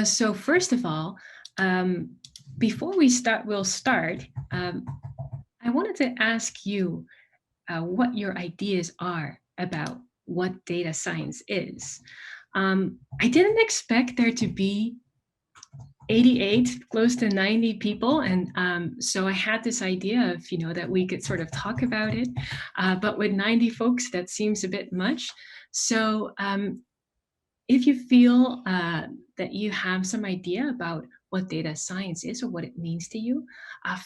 So first of all, before we'll start. I wanted to ask you what your ideas are about what data science is. I didn't expect there to be 88, close to 90 people. And so I had this idea of, that we could sort of talk about it. But with 90 folks, that seems a bit much. So if you feel that you have some idea about what data science is or what it means to you,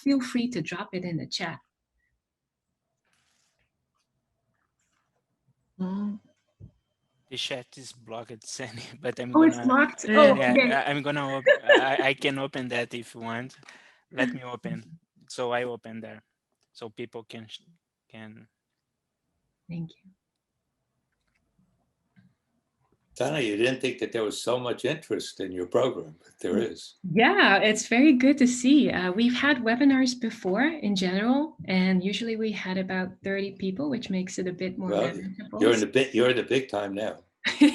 feel free to drop it in the chat. The chat is blocked, Sandy, but I'm Oh, it's gonna. locked. Oh, Yeah, okay. I'm gonna. I can open that if you want. Let me open. So I open there, so people can. Thank you. Donna, you didn't think that there was so much interest in your program, but there is. Yeah, it's very good to see. We've had webinars before in general, and usually we had about 30 people, which makes it a bit more manageable. You're in the big time now.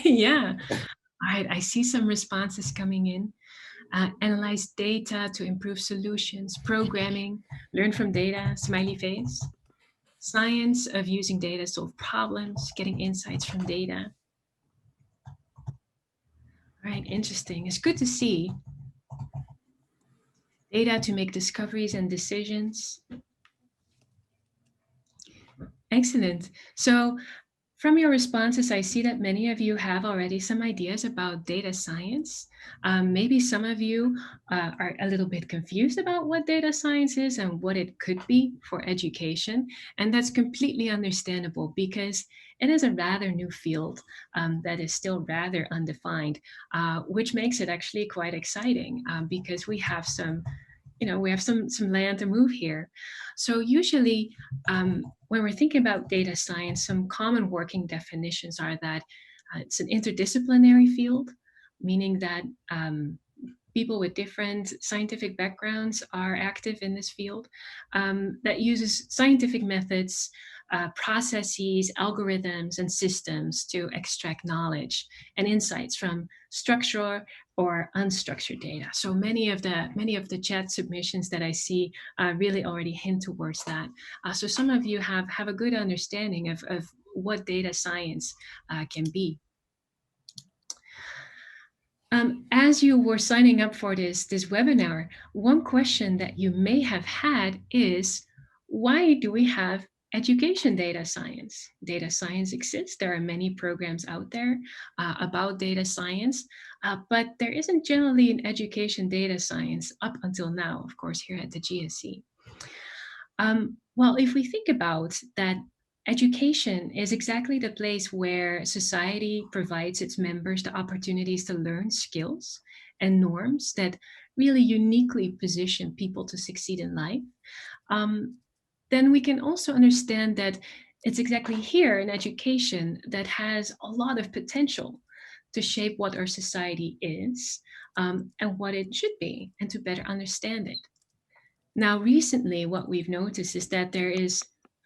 Yeah. All right, I see some responses coming in. Analyze data to improve solutions, programming, learn from data, smiley face. Science of using data to solve problems, getting insights from data. All right, interesting. It's good to see. Data to make discoveries and decisions. Excellent. So from your responses, I see that many of you have already some ideas about data science. Maybe some of you are a little bit confused about what data science is and what it could be for education. And that's completely understandable because it is a rather new field that is still rather undefined, which makes it actually quite exciting because we have some some land to move here. So usually when we're thinking about data science, some common working definitions are that it's an interdisciplinary field, meaning that people with different scientific backgrounds are active in this field, that uses scientific methods, processes, algorithms, and systems to extract knowledge and insights from structured or unstructured data. So many of the chat submissions that I see really already hint towards that. So some of you have a good understanding of what data science can be. As you were signing up for this webinar, one question that you may have had is, why do we have education data science? Data science exists. There are many programs out there about data science, but there isn't generally an education data science up until now, of course, here at the GSE. Well, if we think about that, education is exactly the place where society provides its members the opportunities to learn skills and norms that really uniquely position people to succeed in life. Then we can also understand that it's exactly here in education that has a lot of potential to shape what our society is and what it should be, and to better understand it. Now, recently, what we've noticed is that there is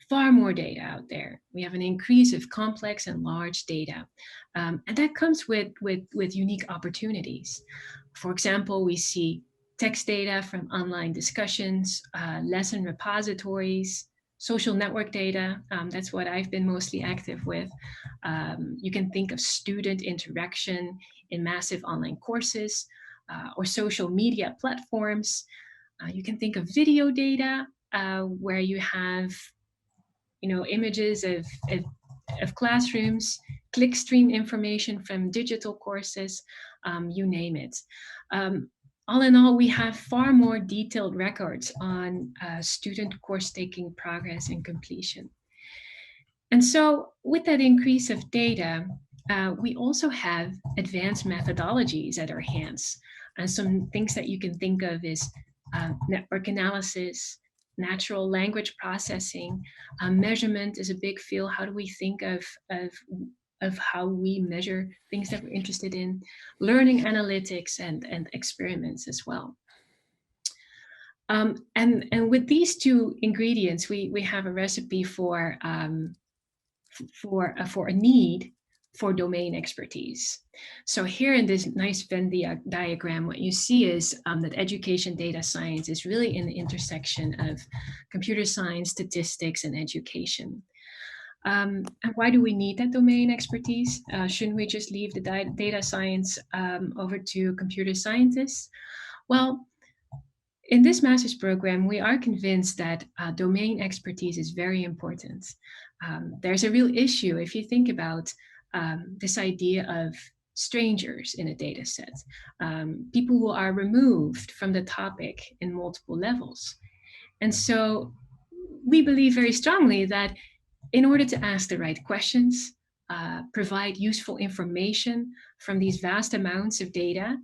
far more data out there. We have an increase of complex and large data, and that comes with unique opportunities. For example, we see text data from online discussions, lesson repositories, social network data. That's what I've been mostly active with. You can think of student interaction in massive online courses or social media platforms. You can think of video data where you have, images of classrooms, clickstream information from digital courses, you name it. All in all, we have far more detailed records on student course taking progress and completion. And so with that increase of data, we also have advanced methodologies at our hands. And some things that you can think of is network analysis, natural language processing, measurement is a big field. How do we think of how we measure things that we're interested in, learning analytics and experiments as well. And with these two ingredients, we have a recipe for a need for domain expertise. So here in this nice Venn diagram, what you see is that education data science is really in the intersection of computer science, statistics, and education. And why do we need that domain expertise? Shouldn't we just leave the data science over to computer scientists? Well, in this master's program, we are convinced that domain expertise is very important. There's a real issue if you think about this idea of strangers in a data set, people who are removed from the topic in multiple levels. And so we believe very strongly that in order to ask the right questions, provide useful information from these vast amounts of data,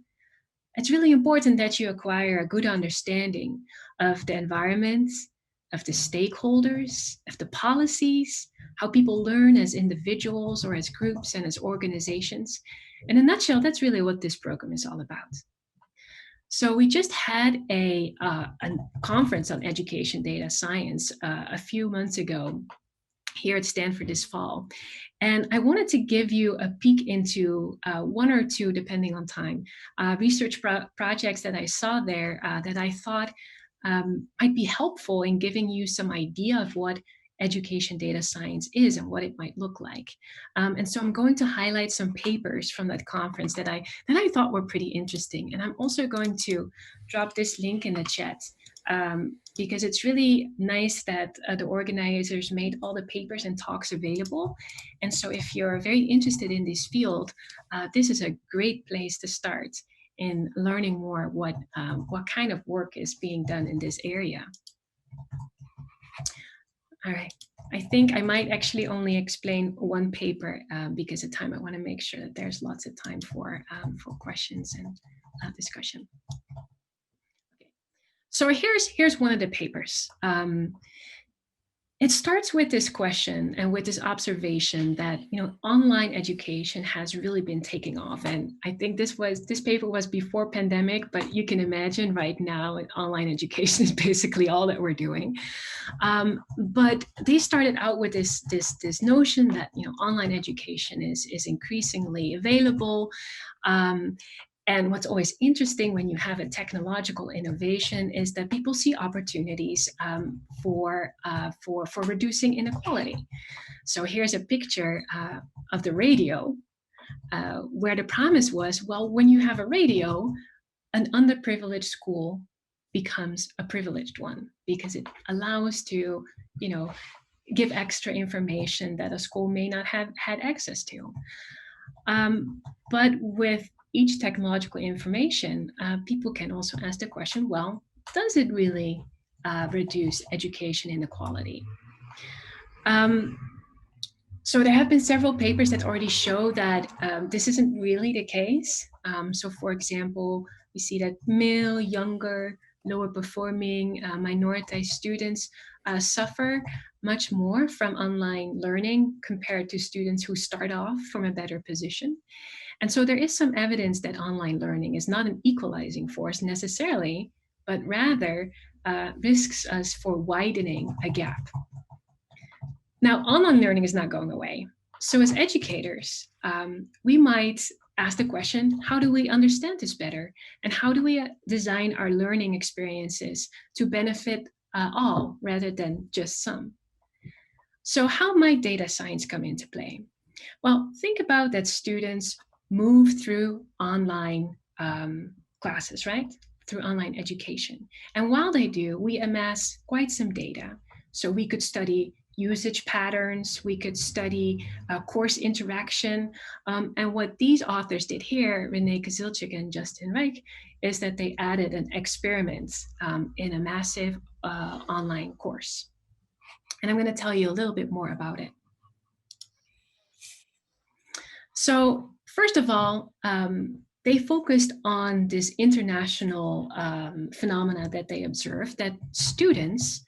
it's really important that you acquire a good understanding of the environment, of the stakeholders, of the policies, how people learn as individuals or as groups and as organizations. In a nutshell, that's really what this program is all about. So we just had a conference on education data science a few months ago here at Stanford this fall. And I wanted to give you a peek into one or two, depending on time, research projects that I saw there that I thought might be helpful in giving you some idea of what education data science is and what it might look like. And so I'm going to highlight some papers from that conference that I thought were pretty interesting. And I'm also going to drop this link in the chat because it's really nice that the organizers made all the papers and talks available. And so if you're very interested in this field, this is a great place to start in learning more what kind of work is being done in this area. All right, I think I might actually only explain one paper because of time. I want to make sure that there's lots of time for questions and discussion. Okay. So here's one of the papers. It starts with this question and with this observation that online education has really been taking off, and I think this paper was before pandemic, but you can imagine right now online education is basically all that we're doing. But they started out with this notion that online education is increasingly available. And what's always interesting when you have a technological innovation is that people see opportunities for reducing inequality. So here's a picture of the radio, where the promise was, well, when you have a radio, an underprivileged school becomes a privileged one because it allows to, give extra information that a school may not have had access to. But with each technological information, people can also ask the question, well, does it really reduce education inequality? So there have been several papers that already show that this isn't really the case. So for example, we see that male, younger, lower performing minority students suffer much more from online learning compared to students who start off from a better position. And so there is some evidence that online learning is not an equalizing force necessarily, but rather risks us for widening a gap. Now, online learning is not going away. So as educators, we might ask the question, how do we understand this better? And how do we design our learning experiences to benefit all rather than just some? So how might data science come into play? Well, think about that students move through online classes, right? Through online education. And while they do, we amass quite some data. So we could study usage patterns, we could study course interaction. And what these authors did here, Renee Kazilchik and Justin Reich, is that they added an experiment in a massive online course. And I'm going to tell you a little bit more about it. So first of all, they focused on this international phenomena that they observed, that students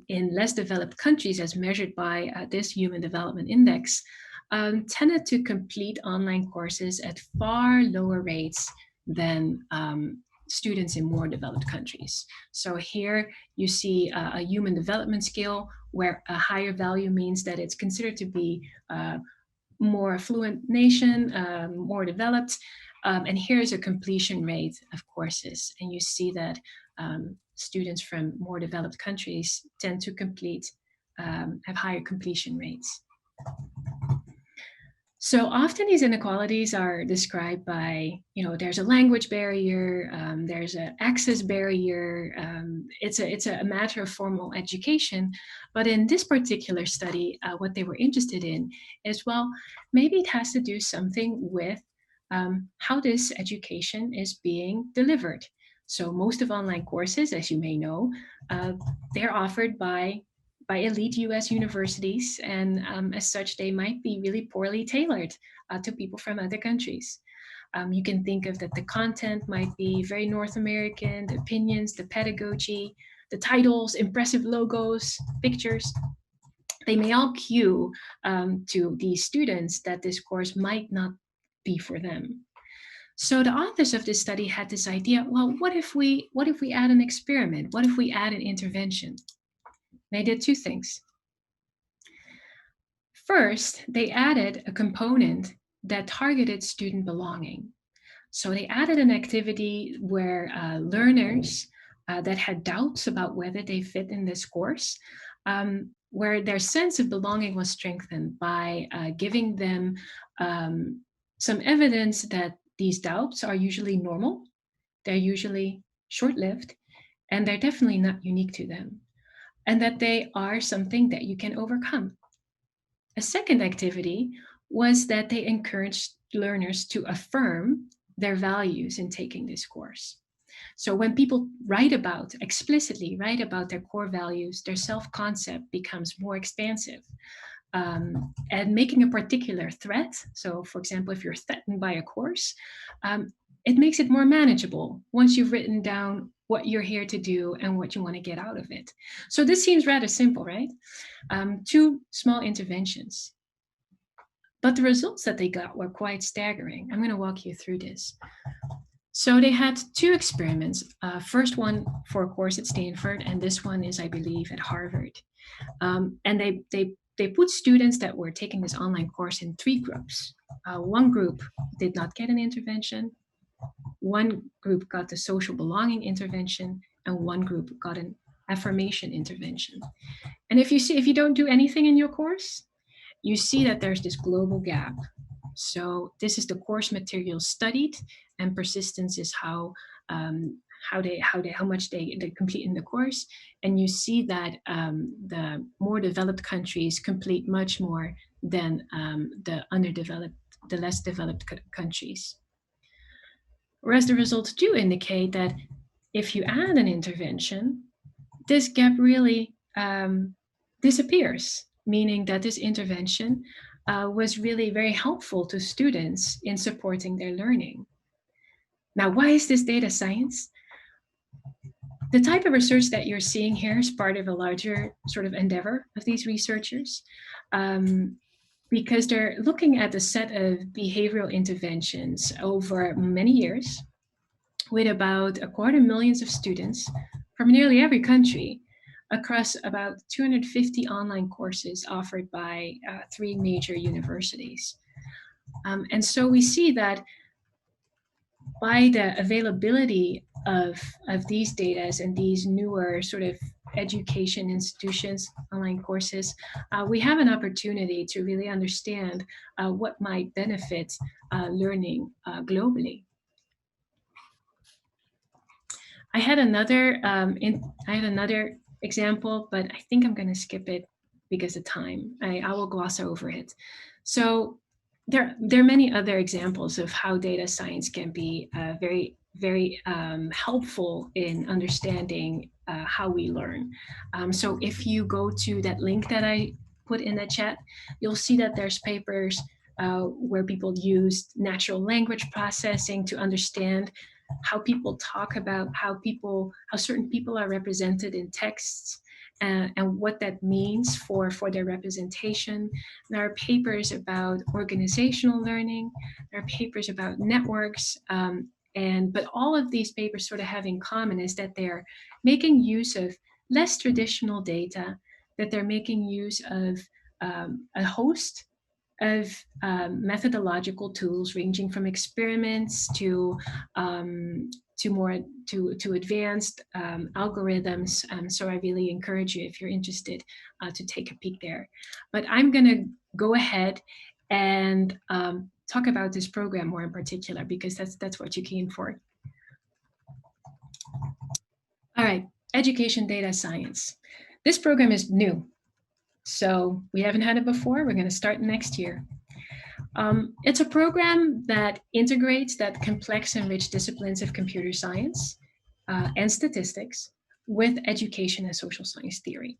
in less developed countries, as measured by this Human Development Index, tended to complete online courses at far lower rates than students in more developed countries. So here you see a human development scale where a higher value means that it's considered to be more affluent nation, more developed. And here's a completion rate of courses. And you see that students from more developed countries tend to complete, have higher completion rates. So often these inequalities are described by, there's a language barrier, there's an access barrier, it's a matter of formal education. But in this particular study, what they were interested in is, well, maybe it has to do something with how this education is being delivered. So most of online courses, as you may know, they're offered by elite US universities, and as such, they might be really poorly tailored to people from other countries. You can think of that the content might be very North American, the opinions, the pedagogy, the titles, impressive logos, pictures. They may all cue to these students that this course might not be for them. So the authors of this study had this idea, well, what if we add an experiment? What if we add an intervention? They did two things. First, they added a component that targeted student belonging. So they added an activity where learners that had doubts about whether they fit in this course, where their sense of belonging was strengthened by giving them some evidence that these doubts are usually normal, they're usually short-lived, and they're definitely not unique to them, and that they are something that you can overcome. A second activity was that they encouraged learners to affirm their values in taking this course. So when people explicitly write about their core values, their self-concept becomes more expansive. And making a particular threat, so for example, if you're threatened by a course, it makes it more manageable once you've written down what you're here to do and what you want to get out of it. So this seems rather simple, right? Two small interventions. But the results that they got were quite staggering. I'm going to walk you through this. So they had two experiments. First one for a course at Stanford, and this one is, I believe, at Harvard. And they put students that were taking this online course in three groups. One group did not get an intervention. One group got the social belonging intervention, and one group got an affirmation intervention. And if you don't do anything in your course, you see that there's this global gap. So this is the course material studied, and persistence is how much they complete in the course. And you see that the more developed countries complete much more than the less developed countries. Whereas the results do indicate that if you add an intervention, this gap really disappears, meaning that this intervention was really very helpful to students in supporting their learning. Now, why is this data science? The type of research that you're seeing here is part of a larger sort of endeavor of these researchers, because they're looking at a set of behavioral interventions over many years with about 250,000 students from nearly every country across about 250 online courses offered by three major universities. And so we see that by the availability of these data and these newer sort of education institutions, online courses, we have an opportunity to really understand what might benefit learning globally. I had another example, but I think I'm going to skip it because of time. I will gloss over it. So there are many other examples of how data science can be very, very helpful in understanding how we learn. So if you go to that link that I put in the chat, you'll see that there's papers where people used natural language processing to understand how people talk about how certain people are represented in texts, and what that means for their representation. There are papers about organizational learning. There are papers about networks. But all of these papers sort of have in common is that they're making use of less traditional data, that they're making use of a host of methodological tools ranging from experiments to more to advanced algorithms. So I really encourage you, if you're interested, to take a peek there. But I'm going to go ahead and talk about this program more in particular, because that's what you came for. All right, education data science. This program is new, so we haven't had it before. We're going to start next year. It's a program that integrates that complex and rich disciplines of computer science and statistics with education and social science theory.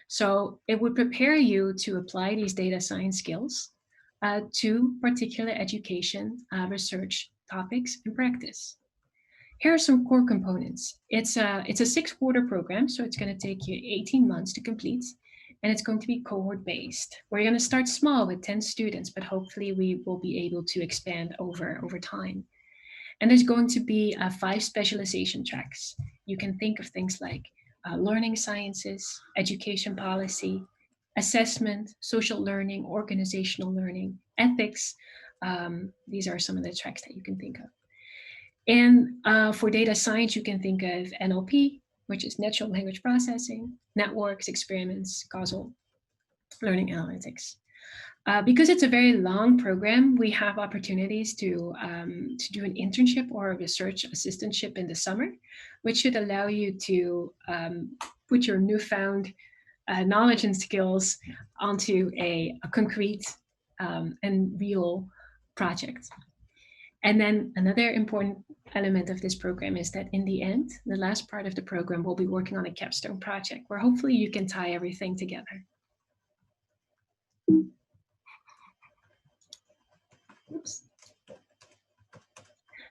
So it would prepare you to apply these data science skills to particular education, research topics, and practice. Here are some core components. It's a 6-quarter program, so it's going to take you 18 months to complete. And it's going to be cohort-based. We're going to start small with 10 students, but hopefully we will be able to expand over time. And there's going to be 5 specialization tracks. You can think of things like learning sciences, education policy, assessment, social learning, organizational learning, ethics. These are some of the tracks that you can think of. And for data science, you can think of NLP, which is natural language processing, networks, experiments, causal learning analytics. Because it's a very long program, we have opportunities to do an internship or a research assistantship in the summer, which should allow you to put your newfound knowledge and skills onto a concrete and real project. And then another important element of this program is that in the end, the last part of the program, we'll be working on a capstone project where hopefully you can tie everything together. Oops.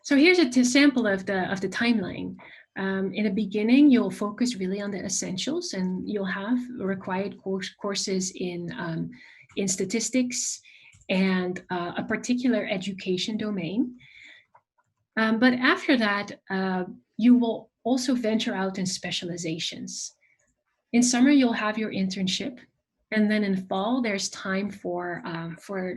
So here's a sample of the timeline. In the beginning, you'll focus really on the essentials, and you'll have required courses in statistics and a particular education domain. But after that, you will also venture out in specializations. In summer, you'll have your internship. And then in fall, there's time for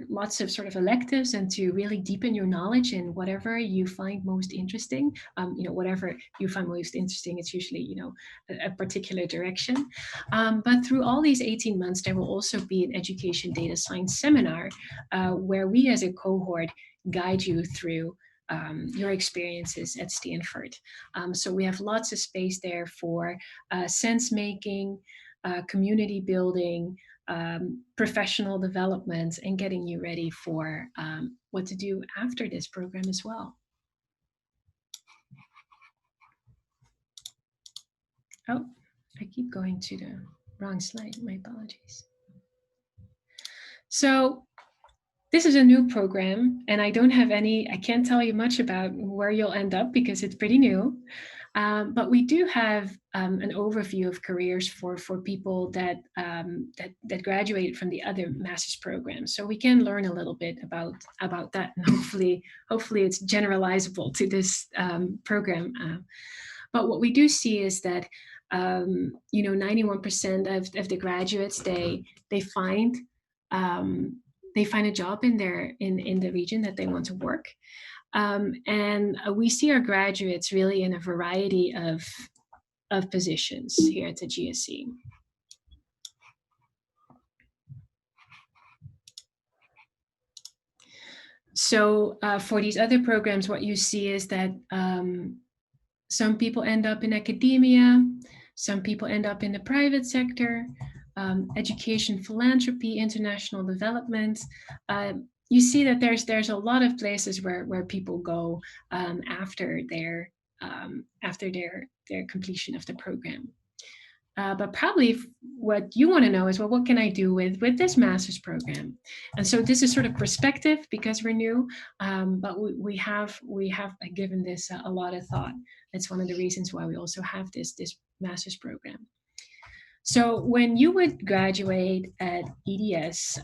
lots of sort of electives and to really deepen your knowledge in whatever you find most interesting. Whatever you find most interesting, it's usually, a particular direction. But through all these 18 months, there will also be an education data science seminar where we as a cohort guide you through your experiences at Stanford. So we have lots of space there for sense making, community building, professional development, and getting you ready for what to do after this program as well. Oh, I keep going to the wrong slide. My apologies. So this is a new program, and I can't tell you much about where you'll end up because it's pretty new. But we do have an overview of careers for people that graduated from the other master's programs, so we can learn a little bit about that, and hopefully it's generalizable to this program. But what we do see is that 91% of the graduates they find a job in the region that they want to work. And we see our graduates really in a variety of positions here at the GSE. So for these other programs, what you see is that some people end up in academia, some people end up in the private sector, education, philanthropy, international development. You see that there's a lot of places where people go after their completion of the program. But probably what you want to know is, well, what can I do with this master's program? And so this is sort of perspective because we're new, but we have given this a lot of thought. That's one of the reasons why we also have this master's program. So when you would graduate at EDS,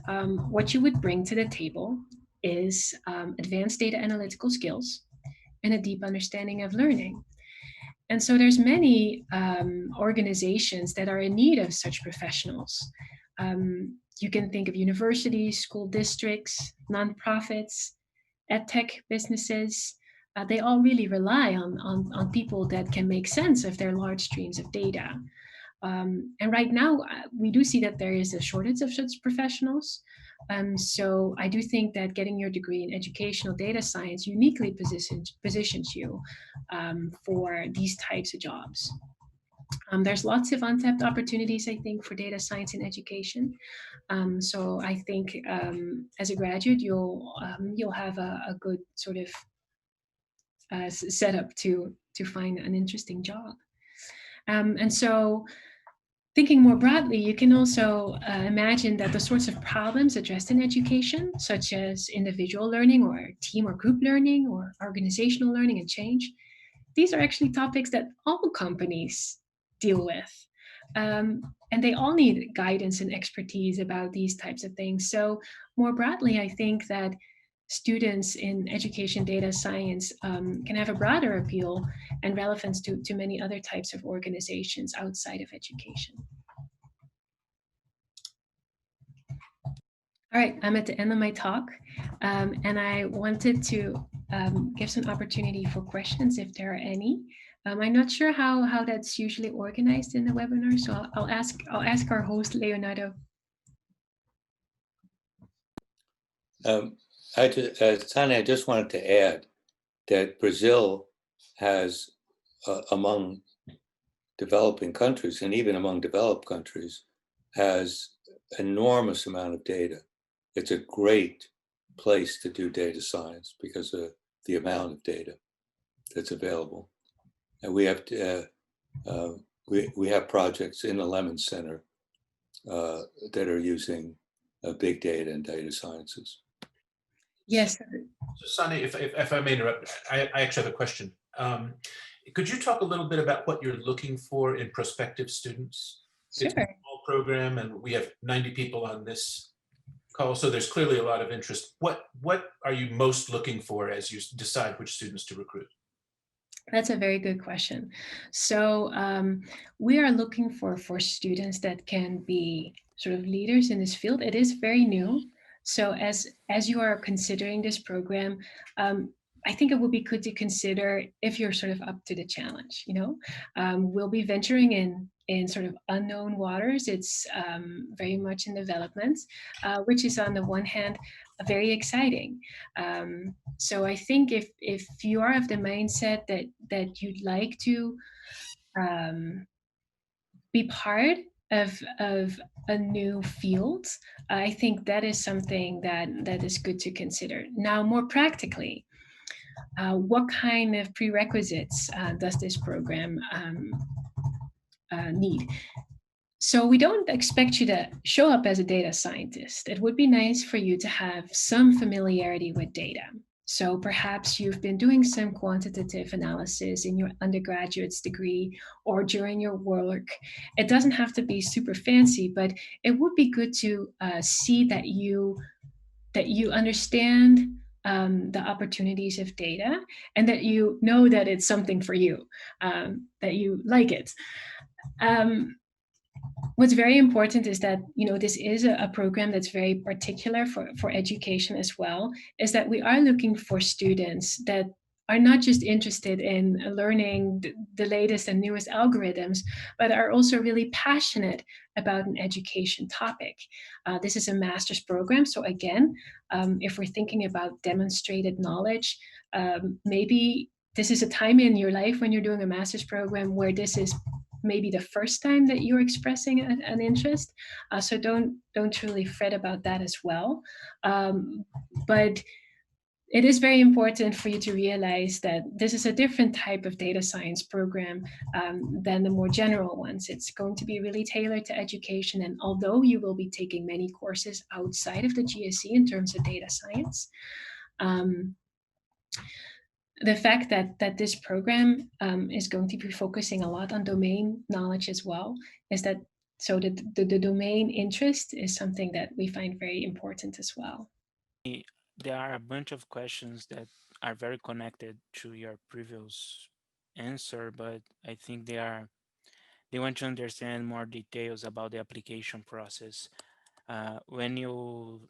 what you would bring to the table is advanced data analytical skills and a deep understanding of learning. And so there's many organizations that are in need of such professionals. You can think of universities, school districts, nonprofits, edtech businesses. They all really rely on people that can make sense of their large streams of data. And right now, we do see that there is a shortage of such professionals. So I do think that getting your degree in educational data science uniquely positions you for these types of jobs. There's lots of untapped opportunities, I think, for data science in education. So I think as a graduate, you'll have a good sort of setup to find an interesting job. And so thinking more broadly, you can also imagine that the sorts of problems addressed in education, such as individual learning or team or group learning or organizational learning and change, these are actually topics that all companies deal with. And they all need guidance and expertise about these types of things. So, more broadly, I think that students in education data science can have a broader appeal and relevance to many other types of organizations outside of education. All right, I'm at the end of my talk, and I wanted to give some opportunity for questions if there are any. I'm not sure how that's usually organized in the webinar, so I'll ask our host Leonardo. Tanya, I just wanted to add that Brazil has, among developing countries and even among developed countries, has enormous amount of data. It's a great place to do data science because of the amount of data that's available. And we have we have projects in the Lemon Center that are using big data and data sciences. Yes. So Sonny, if I may interrupt, I actually have a question. Could you talk a little bit about what you're looking for in prospective students? Sure. It's a small program, and we have 90 people on this call, so there's clearly a lot of interest. What are you most looking for as you decide which students to recruit? That's a very good question. So we are looking for students that can be sort of leaders in this field. It is very new. So as you are considering this program, I think it would be good to consider if you're sort of up to the challenge. We'll be venturing in sort of unknown waters. It's very much in development, which is on the one hand very exciting. So I think if you are of the mindset that you'd like to be part of a new field, I think that is something that is good to consider. Now, more practically, what kind of prerequisites does this program need? So we don't expect you to show up as a data scientist. It would be nice for you to have some familiarity with data. So perhaps you've been doing some quantitative analysis in your undergraduate's degree or during your work. It doesn't have to be super fancy, but it would be good to see that you understand the opportunities of data and that you know that it's something for you, that you like it. What's very important is that this is a program that's very particular for education as well, is that we are looking for students that are not just interested in learning the latest and newest algorithms, but are also really passionate about an education topic. This is a master's program, so again, if we're thinking about demonstrated knowledge, maybe this is a time in your life when you're doing a master's program where this is maybe the first time that you're expressing an interest. So don't truly fret about that as well. But it is very important for you to realize that this is a different type of data science program than the more general ones. It's going to be really tailored to education. And although you will be taking many courses outside of the GSE in terms of data science, the fact that this program is going to be focusing a lot on domain knowledge as well is that so the domain interest is something that we find very important as well. There are a bunch of questions that are very connected to your previous answer, but I think they want to understand more details about the application process. When you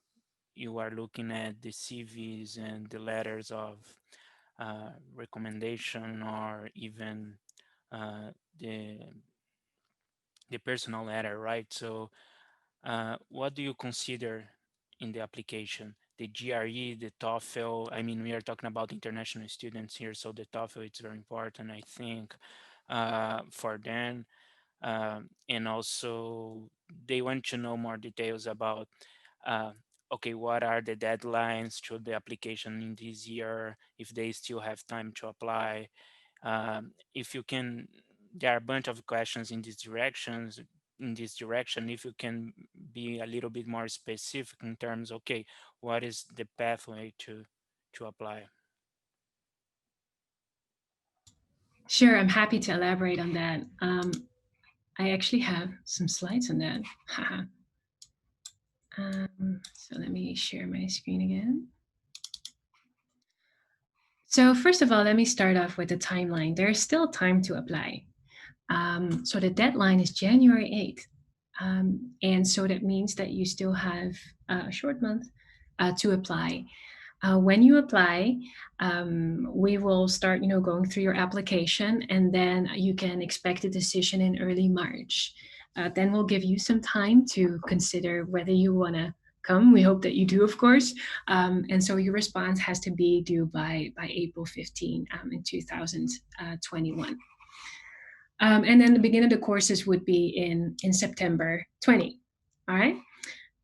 are looking at the CVs and the letters of recommendation, or even uh, the the personal letter, right? So what do you consider in the application? The GRE, the TOEFL? I mean, we are talking about international students here, so the TOEFL is very important, I think, for them. And also, they want to know more details about, uh, okay, what are the deadlines to the application in this year, if they still have time to apply. If you can, there are a bunch of questions in these directions. In this direction, if you can be a little bit more specific in terms, okay, what is the pathway to apply? Sure, I'm happy to elaborate on that. I actually have some slides on that. So let me share my screen again. So first of all, let me start off with the timeline. There's still time to apply. So the deadline is January 8th. And so that means that you still have a short month to apply. When you apply, we will start, going through your application, and then you can expect a decision in early March. Then we'll give you some time to consider whether you want to come. We hope that you do, of course. And so your response has to be due by April 15 in 2021. And then the beginning of the courses would be in September 20. All right.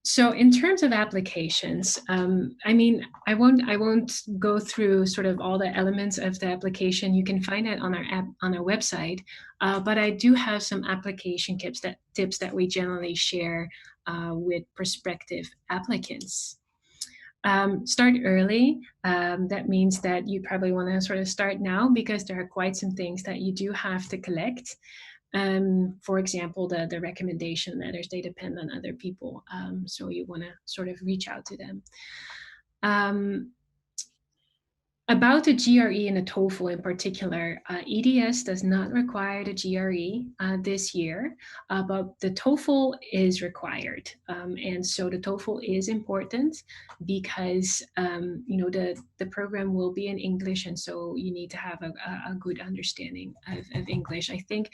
So in terms of applications, I mean, I won't go through sort of all the elements of the application. You can find it on our app, on our website. But I do have some application tips that we generally share with prospective applicants. Start early. That means that you probably want to sort of start now, because there are quite some things that you do have to collect. For example, the recommendation letters, they depend on other people. So you want to sort of reach out to them. About the GRE and the TOEFL in particular, EDS does not require the GRE this year, but the TOEFL is required. And so the TOEFL is important because, the program will be in English, and so you need to have a good understanding of English. I think,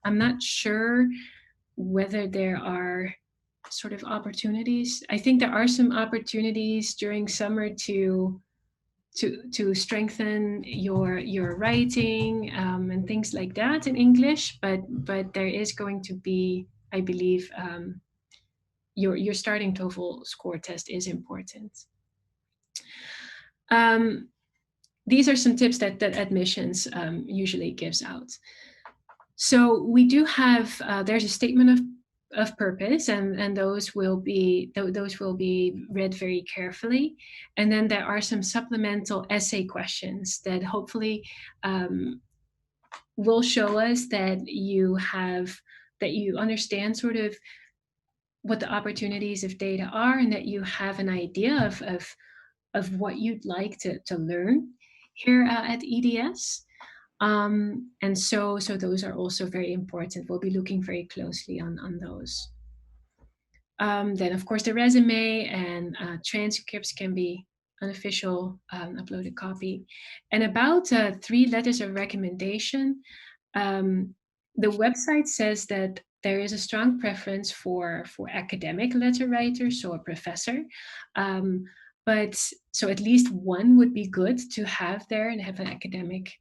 I'm not sure whether there are sort of opportunities. I think there are some opportunities during summer to strengthen your writing and things like that in English, but there is going to be, I believe, your starting TOEFL score test is important. These are some tips that admissions usually gives out. So we do have there's a statement of purpose, and those will be read very carefully, and then there are some supplemental essay questions that hopefully will show us that you understand sort of what the opportunities of data are, and that you have an idea of what you'd like to learn here at EDS. And so those are also very important. We'll be looking very closely on those. Then, of course, the resume and transcripts can be unofficial uploaded copy. And about 3 letters of recommendation, the website says that there is a strong preference for academic letter writers, so a professor. But so at least one would be good to have there, and have an academic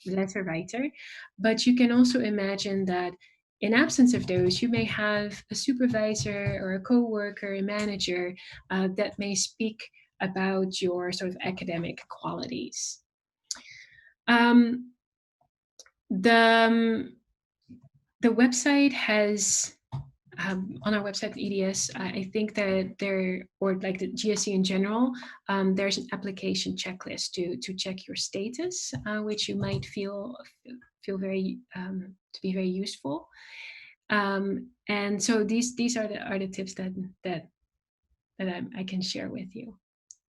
letter writer. But you can also imagine that in absence of those, you may have a supervisor or a coworker, a manager that may speak about your sort of academic qualities. The website has on our website, EDS, I think that there, or like the GSE in general, there's an application checklist to check your status, which you might feel very to be very useful. And so these are the tips that I can share with you.